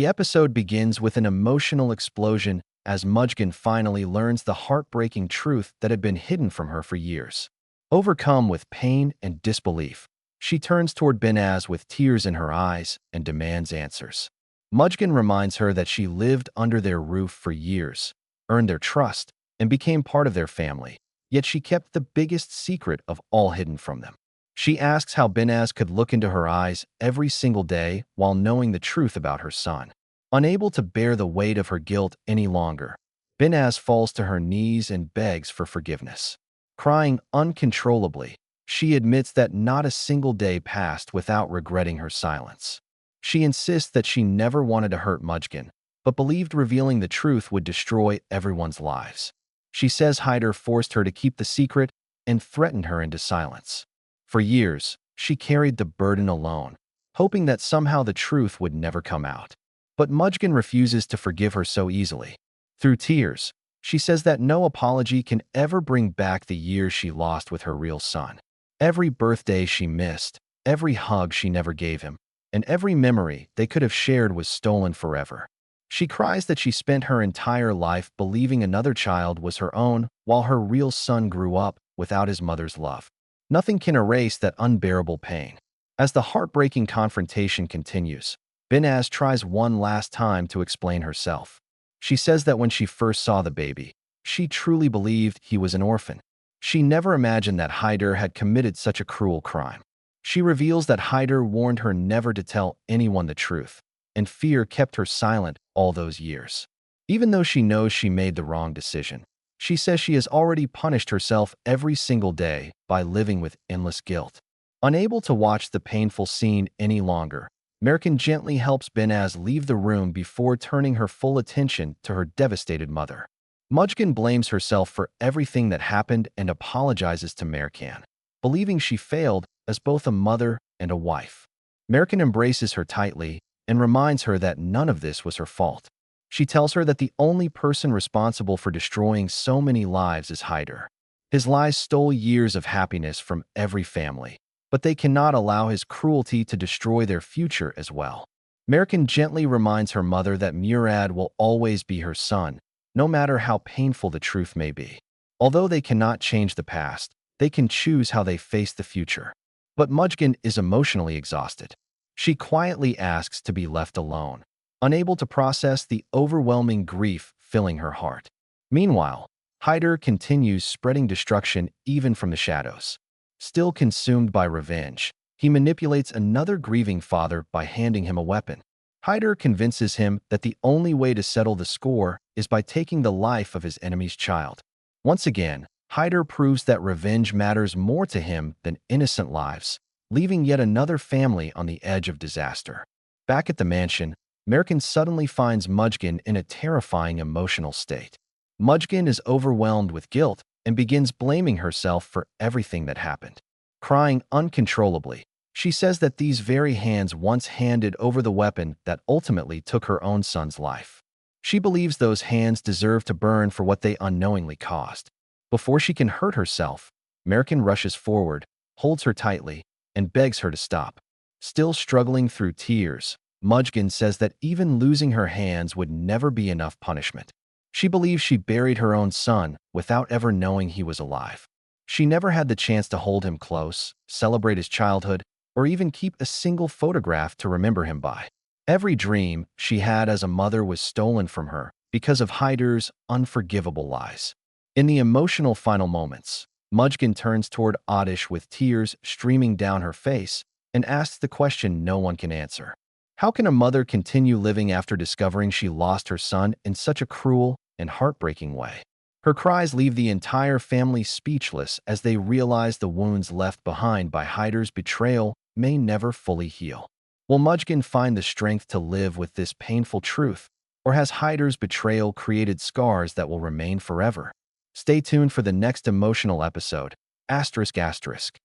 The episode begins with an emotional explosion as Mujgan finally learns the heartbreaking truth that had been hidden from her for years. Overcome with pain and disbelief, she turns toward Binnaz with tears in her eyes and demands answers. Mujgan reminds her that she lived under their roof for years, earned their trust, and became part of their family, yet she kept the biggest secret of all hidden from them. She asks how Binnaz could look into her eyes every single day while knowing the truth about her son. Unable to bear the weight of her guilt any longer, Binnaz falls to her knees and begs for forgiveness. Crying uncontrollably, she admits that not a single day passed without regretting her silence. She insists that she never wanted to hurt Mujgan, but believed revealing the truth would destroy everyone's lives. She says Hyder forced her to keep the secret and threatened her into silence. For years, she carried the burden alone, hoping that somehow the truth would never come out. But Mujgan refuses to forgive her so easily. Through tears, she says that no apology can ever bring back the years she lost with her real son. Every birthday she missed, every hug she never gave him, and every memory they could have shared was stolen forever. She cries that she spent her entire life believing another child was her own while her real son grew up without his mother's love. Nothing can erase that unbearable pain. As the heartbreaking confrontation continues, Binnaz tries one last time to explain herself. She says that when she first saw the baby, she truly believed he was an orphan. She never imagined that Hyder had committed such a cruel crime. She reveals that Hyder warned her never to tell anyone the truth, and fear kept her silent all those years. Even though she knows she made the wrong decision, she says she has already punished herself every single day by living with endless guilt. Unable to watch the painful scene any longer, Mercan gently helps Binnaz leave the room before turning her full attention to her devastated mother. Mujgan blames herself for everything that happened and apologizes to Mercan, believing she failed as both a mother and a wife. Mercan embraces her tightly and reminds her that none of this was her fault. She tells her that the only person responsible for destroying so many lives is Hyder. His lies stole years of happiness from every family, but they cannot allow his cruelty to destroy their future as well. Mercan gently reminds her mother that Murad will always be her son, no matter how painful the truth may be. Although they cannot change the past, they can choose how they face the future. But Mujgan is emotionally exhausted. She quietly asks to be left alone, unable to process the overwhelming grief filling her heart. Meanwhile, Hyder continues spreading destruction even from the shadows. Still consumed by revenge, he manipulates another grieving father by handing him a weapon. Hyder convinces him that the only way to settle the score is by taking the life of his enemy's child. Once again, Hyder proves that revenge matters more to him than innocent lives, leaving yet another family on the edge of disaster. Back at the mansion, Mercan suddenly finds Mujgan in a terrifying emotional state. Mujgan is overwhelmed with guilt and begins blaming herself for everything that happened. Crying uncontrollably, she says that these very hands once handed over the weapon that ultimately took her own son's life. She believes those hands deserve to burn for what they unknowingly caused. Before she can hurt herself, Mercan rushes forward, holds her tightly, and begs her to stop. Still struggling through tears, Mujgan says that even losing her hands would never be enough punishment. She believes she buried her own son without ever knowing he was alive. She never had the chance to hold him close, celebrate his childhood, or even keep a single photograph to remember him by. Every dream she had as a mother was stolen from her because of Hyder's unforgivable lies. In the emotional final moments, Mujgan turns toward Atesh with tears streaming down her face and asks the question no one can answer. How can a mother continue living after discovering she lost her son in such a cruel and heartbreaking way? Her cries leave the entire family speechless as they realize the wounds left behind by Hyder's betrayal may never fully heal. Will Mujgan find the strength to live with this painful truth, or has Hyder's betrayal created scars that will remain forever? Stay tuned for the next emotional episode. ***.